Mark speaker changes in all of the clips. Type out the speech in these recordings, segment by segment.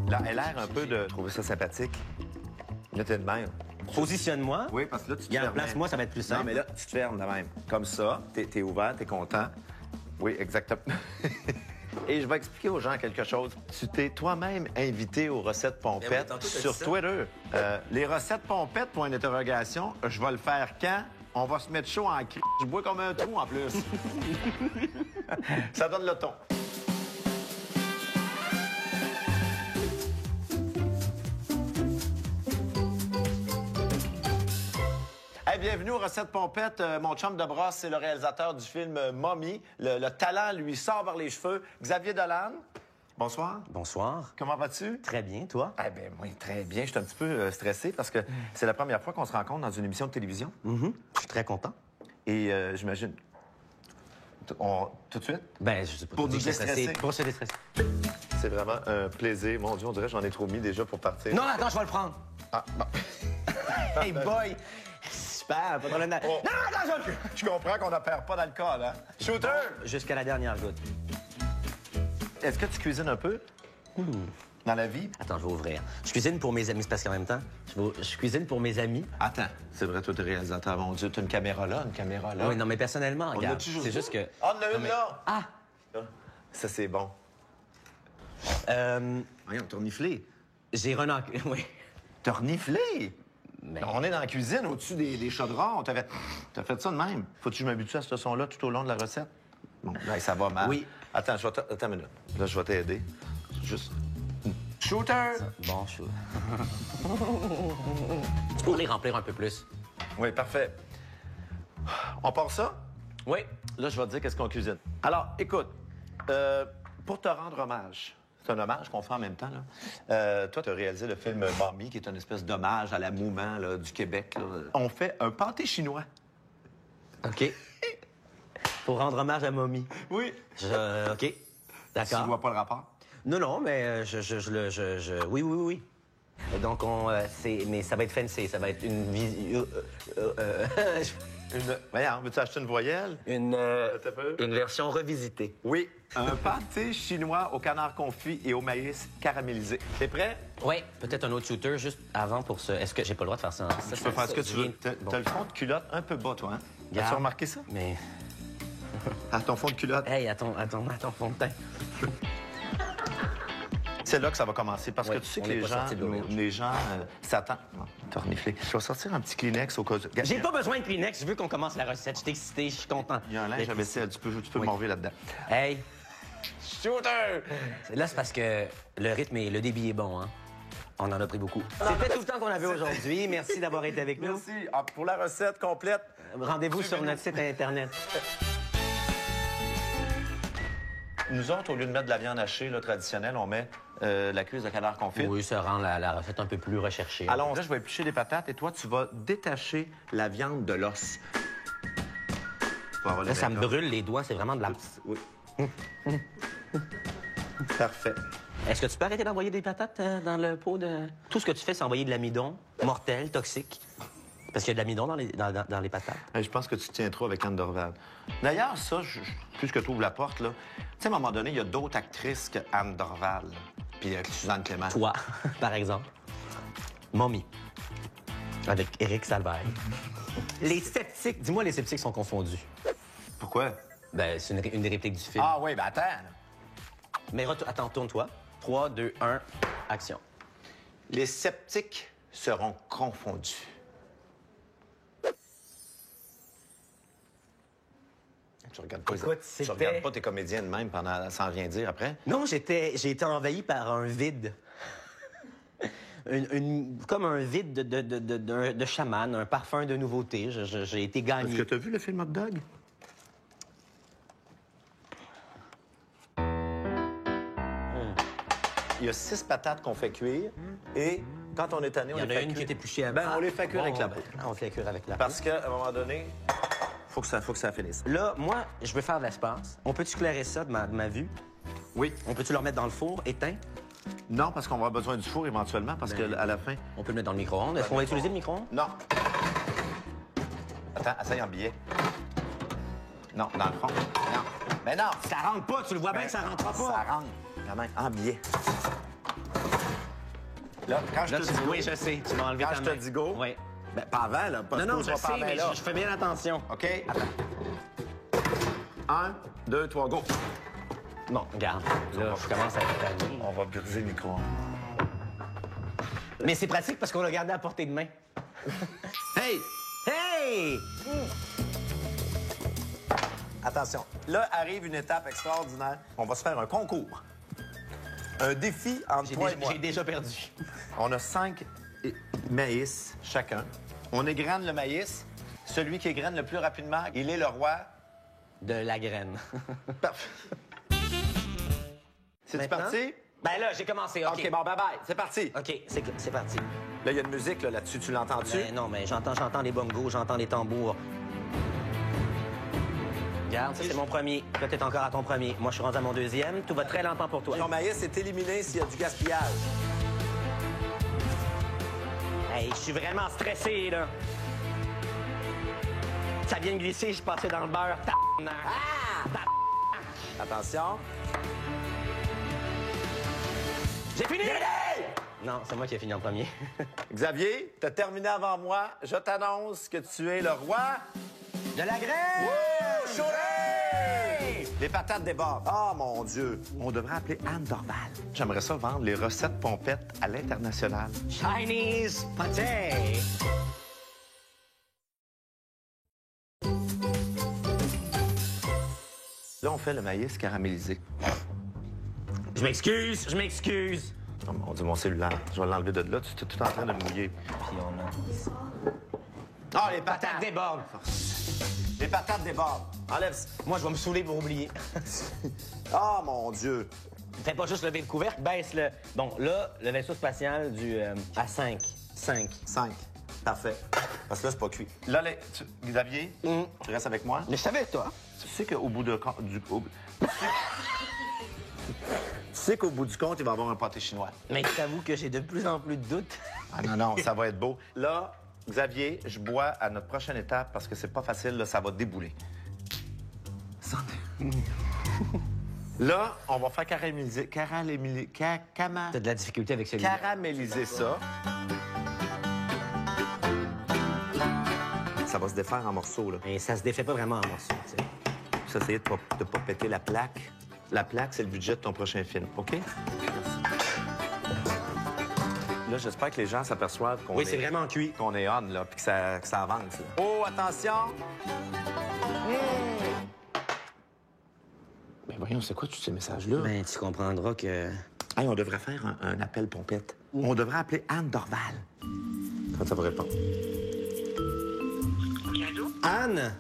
Speaker 1: Là, elle a l'air un peu de trouver ça sympathique. Là, t'es de même.
Speaker 2: Positionne-moi.
Speaker 1: Oui, parce que là, tu te
Speaker 2: Il y a un
Speaker 1: fermes.
Speaker 2: place, moi, ça va être plus simple.
Speaker 1: Non, mais là, tu te fermes de même. Comme ça, t'es ouvert, t'es content. Oui, exactement. Et je vais expliquer aux gens quelque chose. Tu t'es toi-même invité aux recettes pompettes
Speaker 2: Ben oui, tantôt, t'as
Speaker 1: sur
Speaker 2: dit ça.
Speaker 1: Twitter. Les recettes pompettes, point d'interrogation, je vais le faire quand? On va se mettre chaud en cri. Je bois comme un trou en plus. Ça donne le ton. Hey, bienvenue aux recettes pompettes. Mon chum de brosse, c'est le réalisateur du film Mommy. Le talent lui sort par les cheveux. Xavier Dolan. Bonsoir.
Speaker 2: Bonsoir.
Speaker 1: Comment vas-tu?
Speaker 2: Très bien, toi?
Speaker 1: Eh bien, moi, très bien. Je suis un petit peu stressé parce que c'est la première fois qu'on se rencontre dans une émission de télévision.
Speaker 2: Je suis très content.
Speaker 1: Et j'imagine... Tout de suite?
Speaker 2: Ben, je sais pas.
Speaker 1: Pour nous déstresser.
Speaker 2: Pour se déstresser.
Speaker 1: C'est vraiment un plaisir. Mon Dieu, on dirait que j'en ai trop mis déjà pour partir.
Speaker 2: Non, attends, je vais le prendre.
Speaker 1: Ah, bon.
Speaker 2: Hey, boy! Super, pas de problème.
Speaker 1: Oh.
Speaker 2: Non, attends,
Speaker 1: Je comprends qu'on ne perd pas d'alcool, hein? Shooter!
Speaker 2: Jusqu'à la dernière goutte.
Speaker 1: Est-ce que tu cuisines un peu? Dans la vie?
Speaker 2: Attends, je vais ouvrir. Je cuisine pour mes amis, c'est parce qu'en même temps, je cuisine pour mes amis.
Speaker 1: Attends, c'est vrai, toi, t'es réalisateur. Mon Dieu, t'as une caméra là, une caméra là.
Speaker 2: Oui, non, mais personnellement,
Speaker 1: On
Speaker 2: regarde,
Speaker 1: a-tu juste
Speaker 2: c'est juste que...
Speaker 1: Ah, on en a
Speaker 2: Non,
Speaker 1: une
Speaker 2: mais-
Speaker 1: là!
Speaker 2: Ah!
Speaker 1: Ça, c'est bon. Voyons, t'as reniflé.
Speaker 2: J'ai renaclé, oui.
Speaker 1: T'as reniflé?
Speaker 2: Mais...
Speaker 1: On est dans la cuisine, au-dessus des chaudrons. T'as fait ça de même. Faut-tu que je m'habitue à ce son-là tout au long de la recette? Bon, là, ça va mal.
Speaker 2: Oui.
Speaker 1: Attends, attends une minute. Là, je vais t'aider. Juste... Shooter!
Speaker 2: Bon, je... Tu pourrais les remplir un peu plus.
Speaker 1: Oui, parfait. On part ça?
Speaker 2: Oui.
Speaker 1: Là, je vais te dire qu'est-ce qu'on cuisine. Alors, écoute, pour te rendre hommage, c'est un hommage qu'on fait en même temps, là. Toi, tu as réalisé le film Mommy, qui est une espèce d'hommage à la mouvement là, du Québec. Là. On fait un pâté chinois.
Speaker 2: OK. Pour rendre hommage à Mommy.
Speaker 1: Oui.
Speaker 2: OK.
Speaker 1: Tu
Speaker 2: D'accord.
Speaker 1: vois pas le rapport?
Speaker 2: Non, non, mais oui, oui, oui. Et donc, mais ça va être fancy, ça va être une
Speaker 1: Voyons, veux-tu acheter une voyelle?
Speaker 2: une version revisitée.
Speaker 1: Oui. Un pâté chinois au canard confit et au maïs caramélisé. T'es prêt?
Speaker 2: Oui, peut-être un autre shooter juste avant pour ce... Est-ce que j'ai pas le droit de faire ça?
Speaker 1: Tu peux faire ce que tu veux. T'as
Speaker 2: Bon.
Speaker 1: le fond de culotte un peu bas, toi, hein?
Speaker 2: Regarde.
Speaker 1: As-tu remarqué ça?
Speaker 2: Mais...
Speaker 1: À ton fond de culotte.
Speaker 2: Hey, attends, fond de teint.
Speaker 1: C'est là que ça va commencer, parce
Speaker 2: Oui,
Speaker 1: que tu sais
Speaker 2: on
Speaker 1: que
Speaker 2: est
Speaker 1: les
Speaker 2: pas
Speaker 1: gens,
Speaker 2: sorti de l'auberge.
Speaker 1: les gens s'attendent. Non, t'as reniflé. Je vais sortir un petit Kleenex au cas où...
Speaker 2: J'ai pas besoin de Kleenex, je veux qu'on commence la recette. Je suis excité, je suis content.
Speaker 1: Il y a un linge à vaisselle, tu peux
Speaker 2: Oui.
Speaker 1: m'enlever là-dedans.
Speaker 2: Hey,
Speaker 1: Shooter!
Speaker 2: là, c'est parce que le rythme et le débit est bon, hein? On en a pris beaucoup. C'était tout le temps qu'on avait aujourd'hui. Merci d'avoir été avec nous.
Speaker 1: Merci. Ah, pour la recette complète,
Speaker 2: Rendez-vous sur notre site Internet.
Speaker 1: nous autres, au lieu de mettre de la viande hachée là, traditionnelle, on met la cuisse de canard confit.
Speaker 2: Oui, ça rend la recette un peu plus recherchée.
Speaker 1: Alors là, je vais éplucher des patates et toi, tu vas détacher la viande de l'os. Pour avoir
Speaker 2: Là,
Speaker 1: le
Speaker 2: ça me
Speaker 1: bacon.
Speaker 2: brûle les doigts, c'est vraiment de la...
Speaker 1: Oui. Parfait.
Speaker 2: Est-ce que tu peux arrêter d'envoyer des patates dans le pot de... Tout ce que tu fais, c'est envoyer de l'amidon, mortel, toxique. Parce qu'il y a de l'amidon dans les patates.
Speaker 1: Je pense que tu tiens trop avec Anne Dorval. D'ailleurs, ça, puisque tu ouvres la porte, là, tu sais, à un moment donné, il y a d'autres actrices que Anne Dorval, puis Suzanne Clément.
Speaker 2: Toi, par exemple. Mommy. Avec Éric Salvaire. Les sceptiques, dis-moi, les sceptiques sont confondus.
Speaker 1: Pourquoi?
Speaker 2: Ben, c'est une des répliques du film.
Speaker 1: Ah oui, ben attends.
Speaker 2: Mais attends, tourne-toi. 3, 2, 1, action.
Speaker 1: Les sceptiques seront confondus. Je regarde pas,
Speaker 2: Écoute,
Speaker 1: je
Speaker 2: c'était-
Speaker 1: regarde pas tes comédiens de même pendant, sans rien dire après.
Speaker 2: Non, j'ai été envahi par un vide. Comme un vide de chaman, un parfum de nouveauté. J'ai été gagné.
Speaker 1: Est-ce que tu as vu le film Hot Dog? Il y a 6 patates qu'on fait cuire et quand on est tanné,
Speaker 2: Il y
Speaker 1: on
Speaker 2: en
Speaker 1: les
Speaker 2: a
Speaker 1: fait
Speaker 2: une qui
Speaker 1: cuire.
Speaker 2: était épluchée à
Speaker 1: Ben, on les fait cuire avec la peau.
Speaker 2: On fait cuire avec la peau.
Speaker 1: Parce qu'à un moment donné, faut que ça finisse.
Speaker 2: Là, moi, je veux faire de l'espace. On peut-tu clairer ça de ma vue?
Speaker 1: Oui.
Speaker 2: On peut-tu le remettre dans le four, éteint?
Speaker 1: Non, parce qu'on va avoir besoin du four éventuellement, parce
Speaker 2: Ben,
Speaker 1: qu'à la fin...
Speaker 2: On peut le mettre dans le micro-ondes. Est-ce qu'on va utiliser le micro-ondes?
Speaker 1: Non. Attends, essaye en billet. Non, dans le fond. Non. Mais non!
Speaker 2: Ça rentre pas, tu le vois bien que ça rentrera pas.
Speaker 1: Ça rentre, quand même, en billet. Là, quand je
Speaker 2: Là,
Speaker 1: te
Speaker 2: tu
Speaker 1: dis go,
Speaker 2: oui, je sais. Tu m'as enlevé
Speaker 1: quand
Speaker 2: ta
Speaker 1: je
Speaker 2: main.
Speaker 1: te dis go,
Speaker 2: Oui.
Speaker 1: ben, pas avant, là. Pas
Speaker 2: Non,
Speaker 1: que
Speaker 2: je
Speaker 1: pas
Speaker 2: sais,
Speaker 1: avant,
Speaker 2: mais
Speaker 1: là.
Speaker 2: je fais bien attention.
Speaker 1: OK? Attends. 1, 2, 3, go!
Speaker 2: Bon, regarde. Là, je commence à être tanné.
Speaker 1: On va briser le micro.
Speaker 2: Mais c'est pratique parce qu'on l'a gardé à portée de main.
Speaker 1: Hey!
Speaker 2: Hey!
Speaker 1: Attention, là arrive une étape extraordinaire. On va se faire un concours. Un défi entre toi et moi.
Speaker 2: J'ai déjà perdu.
Speaker 1: On a 5 maïs chacun. On égrène le maïs. Celui qui égrène le plus rapidement, il est le roi.
Speaker 2: De la graine.
Speaker 1: Parfait. C'est
Speaker 2: Maintenant?
Speaker 1: parti?
Speaker 2: Ben là, j'ai commencé. OK,
Speaker 1: OK, bon, bye-bye. C'est parti.
Speaker 2: OK, c'est parti.
Speaker 1: Là, il y a une musique là-dessus. Tu l'entends-tu?
Speaker 2: Ben non, mais j'entends les bongos, j'entends les tambours. Regarde, ça, c'est mon premier. Là, t'es encore à ton premier. Moi, je suis rendu à mon deuxième. Tout va très lentement pour toi.
Speaker 1: Ton maïs est éliminé s'il y a du gaspillage.
Speaker 2: Hey, je suis vraiment stressé, là. Ça vient de glisser, je suis passé dans le beurre.
Speaker 1: Attention.
Speaker 2: J'ai fini! Non, c'est moi qui ai fini en premier.
Speaker 1: Xavier, t'as terminé avant moi. Je t'annonce que tu es le roi.
Speaker 2: De la graine!
Speaker 1: Wouh! Chouret! Les patates débordent. Ah, mon Dieu. On devrait appeler Anne Dorval. J'aimerais ça vendre les recettes pompettes à l'international.
Speaker 2: Chinese pâté!
Speaker 1: Là, on fait le maïs caramélisé.
Speaker 2: Je m'excuse.
Speaker 1: Oh mon Dieu, mon cellulaire. Je vais l'enlever de là. Tu es tout en train de le mouiller.
Speaker 2: Puis on a...
Speaker 1: Ah, les
Speaker 2: Patates
Speaker 1: patates!
Speaker 2: débordent.
Speaker 1: Les patates débordent. Enlève.
Speaker 2: Moi, je vais me saouler pour oublier.
Speaker 1: Ah, mon Dieu.
Speaker 2: Fais pas juste lever le couvercle, baisse-le. Bon, là, le vaisseau spatial à 5. 5.
Speaker 1: 5. Parfait. Parce que là, c'est pas cuit. Là, Xavier, tu restes avec moi.
Speaker 2: Mais je savais, toi.
Speaker 1: Tu sais qu'au bout de... Tu sais qu'au bout du compte, il va y avoir un pâté chinois.
Speaker 2: Mais je t'avoue que j'ai de plus en plus de doutes.
Speaker 1: Ah non, ça va être beau. Là, Xavier, je bois à notre prochaine étape parce que c'est pas facile, là, ça va débouler. Là, on va faire caraméliser...
Speaker 2: T'as de la difficulté avec celui-là.
Speaker 1: Caraméliser ça. Ça va se défaire en morceaux, là.
Speaker 2: Mais ça se défait pas vraiment en morceaux, tu sais.
Speaker 1: Faut essayer de pas péter la plaque. La plaque, c'est le budget de ton prochain film, OK? Là, j'espère que les gens s'aperçoivent qu'on
Speaker 2: Oui, c'est vraiment cuit.
Speaker 1: qu'on est on, là, puis que ça avance. Là. Oh, attention! Mais voyons, c'est quoi tous ces messages-là?
Speaker 2: Ben, tu comprendras que...
Speaker 1: Hey, on devrait faire un appel pompette. On devrait appeler Anne Dorval. Quand ça va répondre.
Speaker 3: Allô?
Speaker 2: Anne!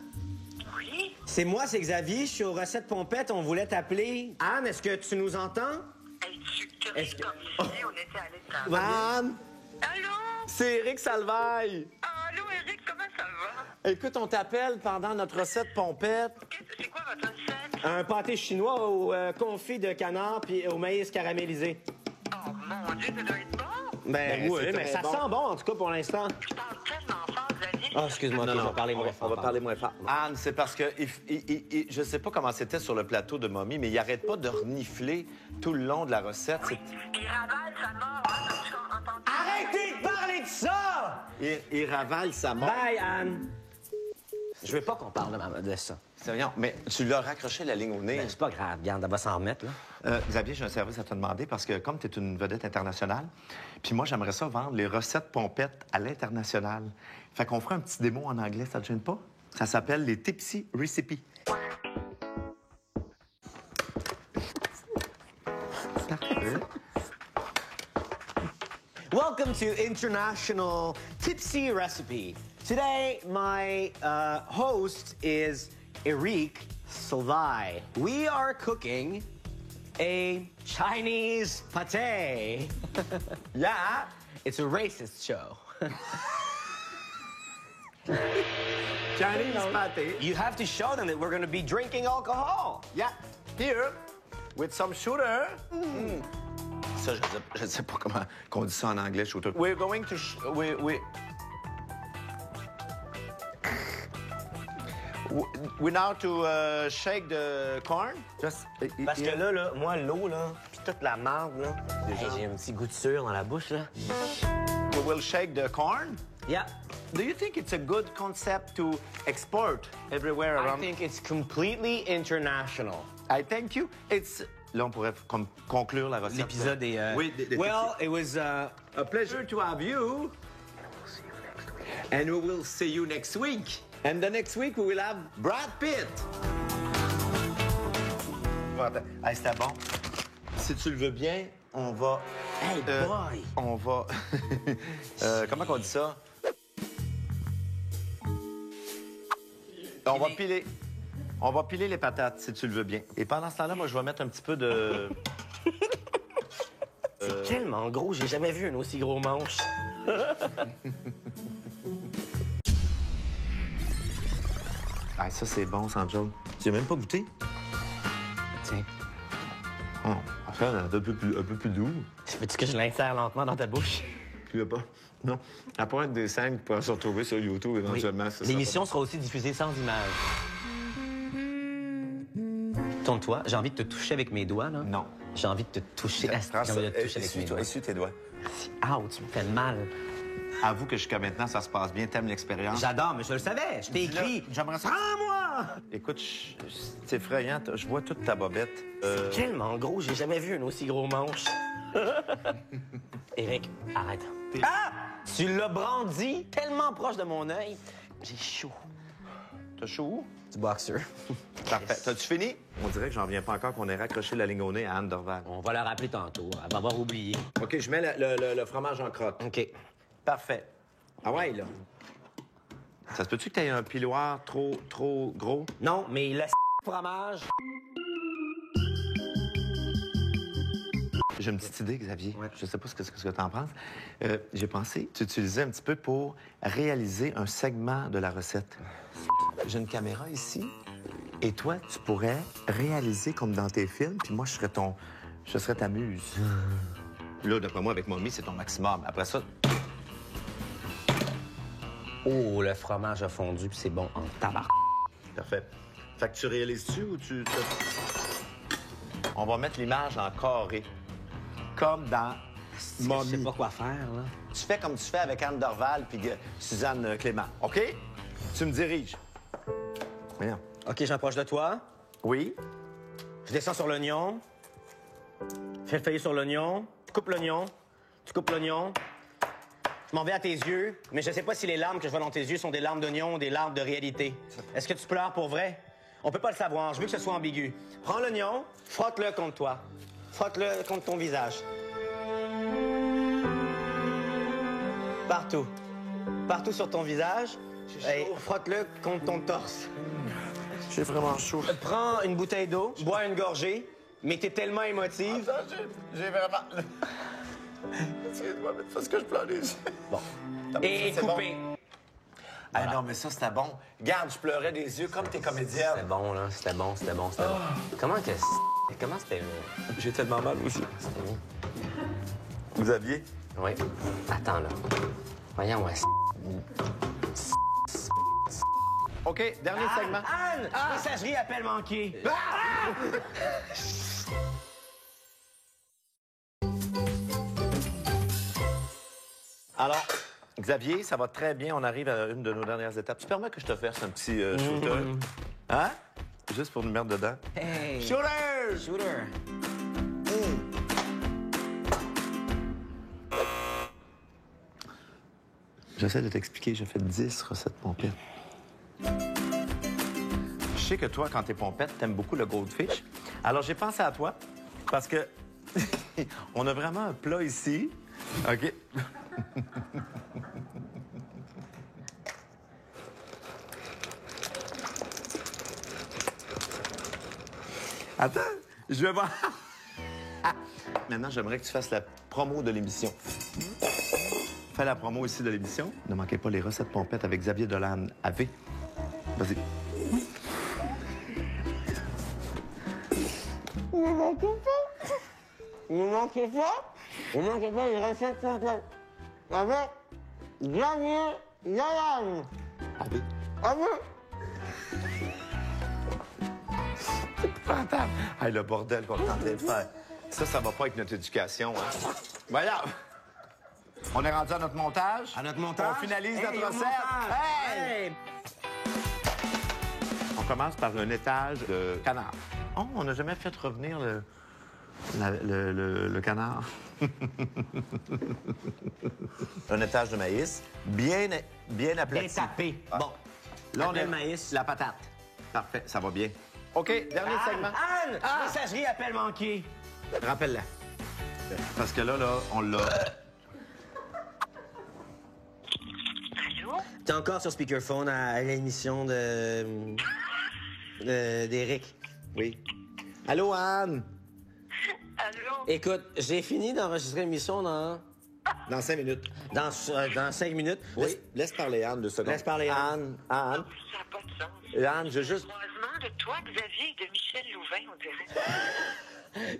Speaker 3: Oui?
Speaker 2: C'est moi, c'est Xavier. Je suis aux recettes pompettes. On voulait t'appeler. Anne, est-ce que tu nous entends?
Speaker 3: Hey, tu te
Speaker 2: Est-ce que-
Speaker 3: comme si on était à l'état.
Speaker 1: Anne!
Speaker 3: Allô?
Speaker 1: C'est Éric Salvaille!
Speaker 3: Allô, Eric, comment ça va?
Speaker 1: Écoute, on t'appelle pendant notre recette pompette.
Speaker 3: C'est quoi votre recette?
Speaker 2: Un pâté chinois au confit de canard puis au maïs caramélisé.
Speaker 3: Oh mon Dieu, ça doit être bon!
Speaker 2: Ben, oui,
Speaker 1: c'est
Speaker 2: mais
Speaker 1: très
Speaker 2: ça
Speaker 1: bon.
Speaker 2: sent bon, en tout cas, pour l'instant.
Speaker 3: Je parle tellement fort, Xavier.
Speaker 2: Ah, excuse-moi,
Speaker 1: Non,
Speaker 2: ok,
Speaker 1: non,
Speaker 2: je vais parler moins
Speaker 1: on va
Speaker 2: fort.
Speaker 1: parler moins fort. Anne, c'est parce que je sais pas comment c'était sur le plateau de Mommy, mais il arrête pas de renifler tout le long de la recette.
Speaker 3: Oui, il ravale sa mort, hein, comme tu as entendu.
Speaker 2: Arrêtez de parler de ça!
Speaker 1: Il ravale sa mort.
Speaker 2: Bye, Anne. Je veux pas qu'on parle de ça.
Speaker 1: C'est rien, mais tu lui as raccroché la ligne au nez.
Speaker 2: Ben, c'est pas grave, regarde, elle va s'en remettre, là.
Speaker 1: Xavier, j'ai un service à te demander parce que comme tu es une vedette internationale, puis moi, j'aimerais ça vendre les recettes pompettes à l'international. Fait qu'on fera un petit démo en anglais, ça te gêne pas? Ça s'appelle les Tipsy Recipes.
Speaker 2: Welcome to International Tipsy Recipe. Today, my host is Eric Salvai. We are cooking a Chinese pate.
Speaker 1: Yeah!
Speaker 2: It's a racist show.
Speaker 1: Chinese pâté.
Speaker 2: You have to show them that we're going to be drinking alcohol.
Speaker 1: Yeah, here, with some sugar. Ça, je sais pas comment qu'on dit ça en anglais, shooter. We're going to... We now to shake the corn. Just,
Speaker 2: Parce que là, moi, l'eau, là, puis toute la marde, là, hey, j'ai un petit goût de sueur dans la bouche, là.
Speaker 1: we will shake the corn.
Speaker 2: Yeah.
Speaker 1: Do you think it's a good concept to export everywhere
Speaker 2: I
Speaker 1: around?
Speaker 2: think it's completely international.
Speaker 1: I thank you. It's... Là, on pourrait conclure la recette.
Speaker 2: L'épisode est...
Speaker 1: Oui,
Speaker 2: Well, it was...
Speaker 1: a pleasure to have you. And we will see you next week. And the next week, we will have Brad Pitt. Hey, c'était bon. Si tu le veux bien, on va...
Speaker 2: Hey, boy!
Speaker 1: On va... comment on dit ça? On va piler. On va piler les patates, si tu le veux bien. Et pendant ce temps-là, moi, je vais mettre un petit peu de...
Speaker 2: C'est tellement gros, j'ai jamais vu un aussi gros manche.
Speaker 1: Ah, ça, c'est bon, sans joke. Tu n'as même pas goûté?
Speaker 2: Tiens.
Speaker 1: Oh, ça, un peu plus doux.
Speaker 2: Veux-tu que je l'insère lentement dans ta bouche?
Speaker 1: Tu veux pas? Non. À part être des scènes qui pourraient se retrouver sur YouTube éventuellement.
Speaker 2: Oui. L'émission sera aussi diffusée sans image. Tourne-toi. J'ai envie de te toucher avec mes doigts, là.
Speaker 1: Non.
Speaker 2: J'ai envie de te toucher. J'ai envie de te toucher avec mes doigts.
Speaker 1: Essuie tes doigts.
Speaker 2: Ouch, tu me fais mal.
Speaker 1: Avoue que jusqu'à maintenant, ça se passe bien. T'aimes l'expérience?
Speaker 2: J'adore, mais je le savais. Je t'ai écrit.
Speaker 1: J'aimerais ça.
Speaker 2: Rends-moi!
Speaker 1: Écoute, c'est effrayant. Je vois toute ta bobette.
Speaker 2: C'est tellement gros, j'ai jamais vu un aussi gros manche. Éric, arrête. Ah! Tu l'as brandi tellement proche de mon œil. J'ai chaud.
Speaker 1: T'as chaud où?
Speaker 2: Du boxer.
Speaker 1: Parfait. T'as-tu fini? On dirait que j'en viens pas encore qu'on ait raccroché la ligne au nez à Anne Dorval.
Speaker 2: On va la rappeler tantôt. Elle va avoir oublié.
Speaker 1: OK, je mets le fromage en crotte.
Speaker 2: OK.
Speaker 1: Parfait. Ah ouais, là. Ça se peut-tu que t'aies un piloir trop gros?
Speaker 2: Non, mais le fromage...
Speaker 1: J'ai une petite idée, Xavier.
Speaker 2: Ouais.
Speaker 1: Je sais pas ce que t'en penses. J'ai pensé t'utiliser un petit peu pour réaliser un segment de la recette. J'ai une caméra ici, et toi, tu pourrais réaliser comme dans tes films, puis moi, je serais ta muse. Là, d'après moi, avec Mommy, c'est ton maximum. Après ça...
Speaker 2: Oh, le fromage a fondu, puis c'est bon en tabac.
Speaker 1: Parfait. Fait que tu réalises-tu ou tu... On va mettre l'image en carré. Comme dans Mommy.
Speaker 2: Je sais pas quoi faire, là.
Speaker 1: Tu fais comme tu fais avec Anne Dorval puis Suzanne Clément, OK? Tu me diriges. Voyons.
Speaker 2: OK, j'approche de toi.
Speaker 1: Oui?
Speaker 2: Je descends sur l'oignon. Je fais le feuillet sur l'oignon. Tu coupes l'oignon. Tu coupes l'oignon. Je m'en vais à tes yeux, mais je sais pas si les larmes que je vois dans tes yeux sont des larmes d'oignon ou des larmes de réalité. Est-ce que tu pleures pour vrai? On peut pas le savoir. Je veux que ce soit ambigu. Prends l'oignon, frotte-le contre toi. Frotte-le contre ton visage. Partout. Partout sur ton visage. Et frotte-le contre ton torse.
Speaker 1: J'ai vraiment chaud.
Speaker 2: Prends une bouteille d'eau, bois une gorgée, mais t'es tellement émotive.
Speaker 1: J'ai vraiment... Excuse-moi, mais c'est parce que je pleure les yeux.
Speaker 2: Bon. Et
Speaker 1: c'est
Speaker 2: coupé.
Speaker 1: Bon. Ah non, mais ça, c'était bon. Garde, je pleurais des yeux comme tes comédiennes.
Speaker 2: C'était bon, là. C'était bon, c'était bon, c'était bon. Comment c'était...
Speaker 1: J'ai tellement mal aussi.
Speaker 2: C'était bon.
Speaker 1: Vous aviez?
Speaker 2: Oui. Attends, là. Voyons, ouais.
Speaker 1: OK, dernier segment.
Speaker 2: Anne! Messagerie, appel manqué.
Speaker 1: Alors, Xavier, ça va très bien. On arrive à une de nos dernières étapes. Tu permets que je te verse un petit shooter? Hein? Juste pour nous mettre dedans.
Speaker 2: Hey!
Speaker 1: Shooter!
Speaker 2: Shooter!
Speaker 1: J'essaie de t'expliquer, j'ai fait 10 recettes pompettes. Je sais que toi, quand t'es pompette, t'aimes beaucoup le goldfish. Alors, j'ai pensé à toi parce que on a vraiment un plat ici. OK? Attends, je vais voir. Maintenant, j'aimerais que tu fasses la promo de l'émission. Fais la promo ici de l'émission. Ne manquez pas les recettes pompettes avec Xavier Dolan à V. Vas-y.
Speaker 4: Ne manquez pas les recettes pompettes avec Xavier Dolan.
Speaker 1: À V.
Speaker 4: À vous.
Speaker 1: épouvantable. Hey, le bordel qu'on est en train de faire. Ça va pas avec notre éducation, hein. Voilà. On est rendu à notre montage.
Speaker 2: À notre montage?
Speaker 1: On finalise
Speaker 2: Hey,
Speaker 1: notre
Speaker 2: au
Speaker 1: recette.
Speaker 2: montage!
Speaker 1: Hey!
Speaker 2: Hey!
Speaker 1: On commence par un étage de canard. Oh, on n'a jamais fait revenir le canard. Un étage de maïs, bien aplati.
Speaker 2: Bien tapé.
Speaker 1: Ah.
Speaker 2: Bon.
Speaker 1: Là, on
Speaker 2: Appelle
Speaker 1: est
Speaker 2: le maïs.
Speaker 1: La patate. Parfait, ça va bien. OK, dernier segment.
Speaker 2: Anne! Messagerie appel manqué.
Speaker 1: Rappelle-la. Parce que là, on l'a.
Speaker 3: Allô?
Speaker 2: T'es encore sur speakerphone à l'émission d'Éric.
Speaker 1: Oui. Allô, Anne?
Speaker 3: Allô?
Speaker 2: Écoute, j'ai fini d'enregistrer l'émission dans
Speaker 1: Dans 5 minutes.
Speaker 2: 5 minutes.
Speaker 1: Laisse parler Anne 2 secondes.
Speaker 2: Laisse parler Anne.
Speaker 1: Anne.
Speaker 3: Ça n'a pas de sens.
Speaker 1: Anne, je veux juste.
Speaker 3: Croisement de toi, Xavier, et de Michel Louvain, on dirait.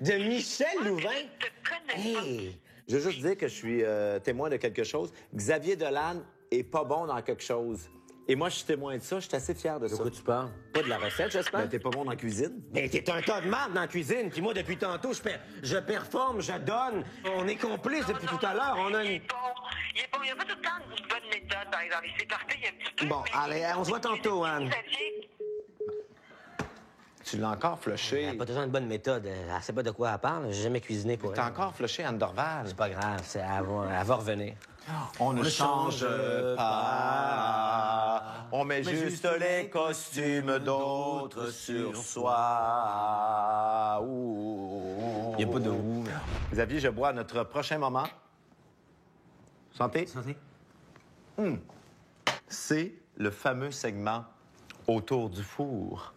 Speaker 2: De Michel Louvain.
Speaker 3: Je te connais pas.
Speaker 1: Hey! Je veux juste dire que je suis témoin de quelque chose. Xavier Dolan est pas bon dans quelque chose. Et moi, je suis témoin de ça. Je suis assez fier de ça.
Speaker 2: De quoi tu parles? Pas de la recette, j'espère?
Speaker 1: Ben, t'es pas bon dans la cuisine?
Speaker 2: Mais t'es un tas de marde dans la cuisine. Puis moi, depuis tantôt, je performe, je donne. On est complices depuis tout à l'heure. On a
Speaker 3: Il
Speaker 2: une...
Speaker 3: est bon. Il est bon. Il n'y a pas tout le temps une bonne méthode, par exemple. Il s'est parfait il y a un petit peu.
Speaker 2: Bon,
Speaker 3: mais-
Speaker 2: allez, on se voit tantôt, Anne.
Speaker 3: Xavier,
Speaker 1: Tu l'as encore flushé.
Speaker 2: Elle a pas besoin de bonne méthode. Elle sait pas de quoi elle parle. J'ai jamais cuisiné pour elle.
Speaker 1: T'as encore flushé Anne Dorval.
Speaker 2: C'est pas grave. Elle va revenir.
Speaker 1: On ne change pas. On met juste les costumes d'autres sur soi.
Speaker 2: Il n'y a pas de roux.
Speaker 1: Xavier, je bois à notre prochain moment. Santé.
Speaker 2: Santé.
Speaker 1: C'est le fameux segment autour du four.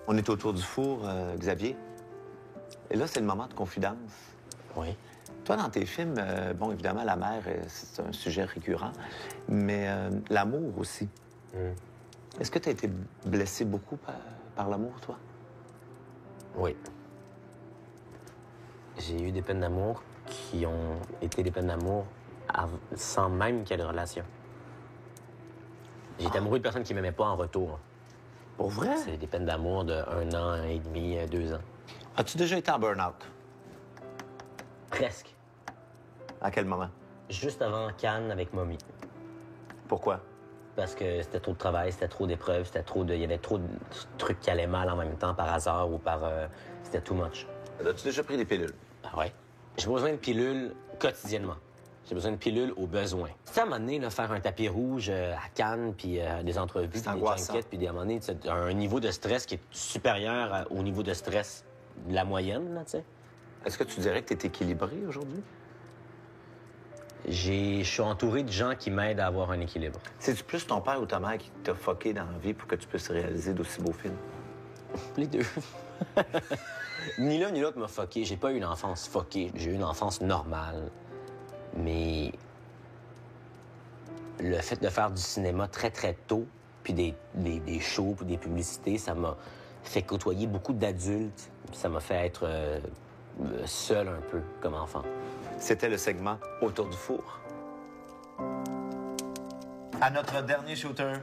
Speaker 1: On est autour du four, Xavier. Et là, c'est le moment de confidence.
Speaker 2: Oui.
Speaker 1: Toi, dans tes films, bon, évidemment, la mère, c'est un sujet récurrent, mais l'amour aussi. Est-ce que tu as été blessé beaucoup par l'amour, toi?
Speaker 2: Oui. J'ai eu des peines d'amour qui ont été des peines d'amour sans même qu'il y ait de relation. J'ai été amoureux de personnes qui ne m'aimaient pas en retour.
Speaker 1: Pour vrai?
Speaker 2: C'est des peines d'amour de 1 an et demi, 2 ans.
Speaker 1: As-tu déjà été en burn-out?
Speaker 2: Presque.
Speaker 1: À quel moment?
Speaker 2: Juste avant Cannes avec Mommy.
Speaker 1: Pourquoi?
Speaker 2: Parce que c'était trop de travail, c'était trop d'épreuves, il y avait trop de trucs qui allaient mal en même temps par hasard ou par... c'était too much.
Speaker 1: As-tu déjà pris des pilules?
Speaker 2: Ah ouais? J'ai besoin de pilules quotidiennement. J'ai besoin de pilules au besoin. Tu sais, à un moment donné, là, faire un tapis rouge à Cannes, puis des entrevues, puis des
Speaker 1: angoissant.
Speaker 2: junkets, puis à un moment donné, tu as un niveau de stress qui est supérieur au niveau de stress de la moyenne, là, tu sais.
Speaker 1: Est-ce que tu dirais que tu es équilibré aujourd'hui?
Speaker 2: Je suis entouré de gens qui m'aident à avoir un équilibre.
Speaker 1: C'est-tu plus ton père ou ta mère qui t'a fucké dans la vie pour que tu puisses réaliser d'aussi beaux films?
Speaker 2: Les deux. Ni l'un ni l'autre m'a fucké. J'ai pas eu une enfance fuckée. J'ai eu une enfance normale. Mais le fait de faire du cinéma très, très tôt, puis des shows, puis des publicités, ça m'a fait côtoyer beaucoup d'adultes. Puis ça m'a fait être seul un peu comme enfant.
Speaker 1: C'était le segment autour du four. À notre dernier shooter.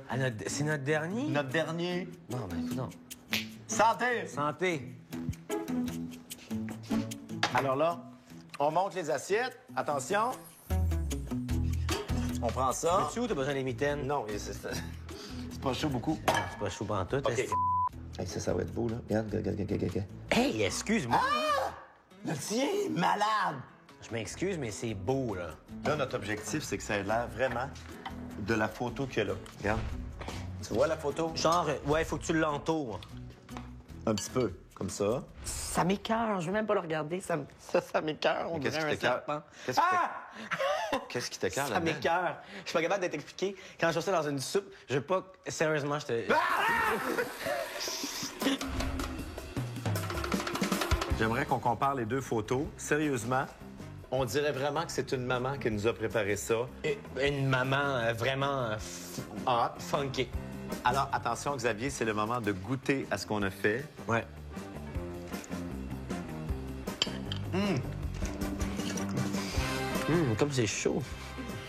Speaker 2: C'est notre dernier?
Speaker 1: Notre dernier.
Speaker 2: Non, mais écoute.
Speaker 1: Santé!
Speaker 2: Santé!
Speaker 1: Alors là, on monte les assiettes. Attention. On prend ça.
Speaker 2: Tu où t'as besoin des mitaines?
Speaker 1: Non, c'est pas chaud beaucoup.
Speaker 2: C'est pas chaud en tout.
Speaker 1: OK. Hey, ça va être beau, là. Regarde.
Speaker 2: Hey, excuse-moi!
Speaker 1: Le tien, malade!
Speaker 2: Je m'excuse, mais c'est beau, là.
Speaker 1: Là, notre objectif, c'est que ça ait l'air vraiment de la photo qu'il y a là. Regarde. Tu vois la photo?
Speaker 2: Genre, ouais, faut que tu l'entoures.
Speaker 1: Un petit peu, comme ça.
Speaker 2: Ça m'écoeure, je veux même pas le regarder. Ça m'écoeure, on
Speaker 1: Qu'est-ce
Speaker 2: dirait
Speaker 1: qui
Speaker 2: un
Speaker 1: t'écoeure?
Speaker 2: serpent.
Speaker 1: Qu'est-ce qui t'écoeure
Speaker 2: Ça
Speaker 1: là-dedans?
Speaker 2: m'écoeure. Je suis pas capable d'être expliqué. Quand je fais ça dans une soupe, je veux pas... Sérieusement, je te...
Speaker 1: J'aimerais qu'on compare les deux photos. Sérieusement, on dirait vraiment que c'est une maman qui nous a préparé ça.
Speaker 2: Une maman vraiment
Speaker 1: Hot.
Speaker 2: funky.
Speaker 1: Alors, attention, Xavier, c'est le moment de goûter à ce qu'on a fait.
Speaker 2: Ouais. Comme c'est chaud.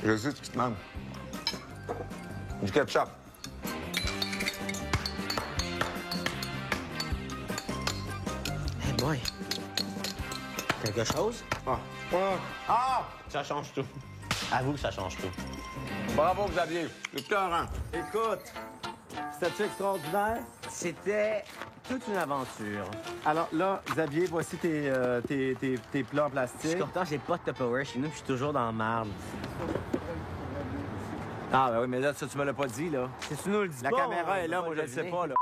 Speaker 1: Je sais ce qui te manque. Du ketchup.
Speaker 2: Ouais. Quelque chose?
Speaker 1: Ah!
Speaker 2: Ça change tout. Avoue que ça change tout.
Speaker 1: Bravo, Xavier. C'est écœurant.
Speaker 5: Écoute, c'était extraordinaire.
Speaker 2: C'était toute une aventure.
Speaker 5: Alors là, Xavier, voici tes plats en
Speaker 2: Je
Speaker 5: plastique.
Speaker 2: suis content, j'ai pas de Tupperware chez nous, puis je suis toujours dans la merde.
Speaker 5: Ah, ben oui, mais là, ça, tu me l'as pas dit, là.
Speaker 2: Si tu nous le dis
Speaker 5: La
Speaker 2: pas,
Speaker 5: caméra
Speaker 2: on
Speaker 5: est là,
Speaker 2: va
Speaker 5: moi, je le sais
Speaker 2: deviner.
Speaker 5: pas, là.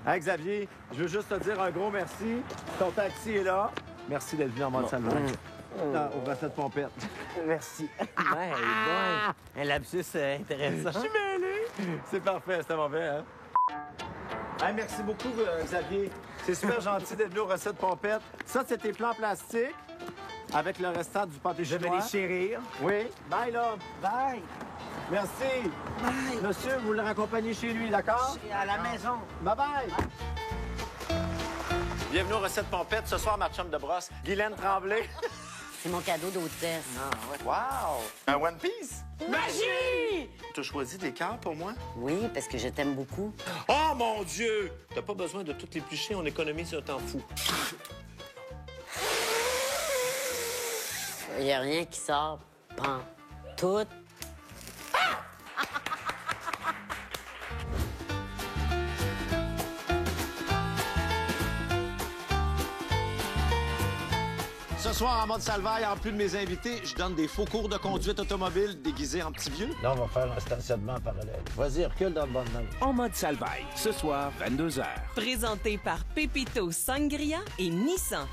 Speaker 5: Hey, Xavier, je veux juste te dire un gros merci. Ton taxi est là. Merci d'être venu en mode salon. Au bassin de pompette.
Speaker 2: Merci. Ouais, bon. Un lapsus intéressant.
Speaker 5: C'est parfait, c'était mauvais, hein? Hey, merci beaucoup, Xavier. C'est super gentil d'être venu aux recettes pompettes. Ça, c'est tes plans plastiques avec le restant du pâté
Speaker 2: Je
Speaker 5: chinois.
Speaker 2: vais les chérir.
Speaker 5: Oui. Bye, là. Bye. Merci. Bye. Monsieur, vous le raccompagnez chez lui, d'accord?
Speaker 2: À la maison.
Speaker 5: Bye-bye. Bienvenue aux recettes pompettes. Ce soir, ma chum de brosse, Guylaine Tremblay.
Speaker 6: C'est mon cadeau d'hôtesse.
Speaker 1: Wow! Un One Piece?
Speaker 6: Magie!
Speaker 1: Tu as choisi des cœurs pour moi?
Speaker 6: Oui, parce que je t'aime beaucoup.
Speaker 1: Oh, mon Dieu! T'as pas besoin de toutes les éplucher, on économise un temps fou.
Speaker 6: Il n'y a rien qui sort. Tout.
Speaker 5: Ce soir, en mode salvaille, en plus de mes invités, je donne des faux cours de conduite automobile déguisés en petits vieux.
Speaker 7: Là, on va faire un stationnement parallèle. Vas-y, recule dans le bon neige.
Speaker 8: En mode Salvaille, ce soir, 22h.
Speaker 9: Présenté par Pépito Sangria et Nissan.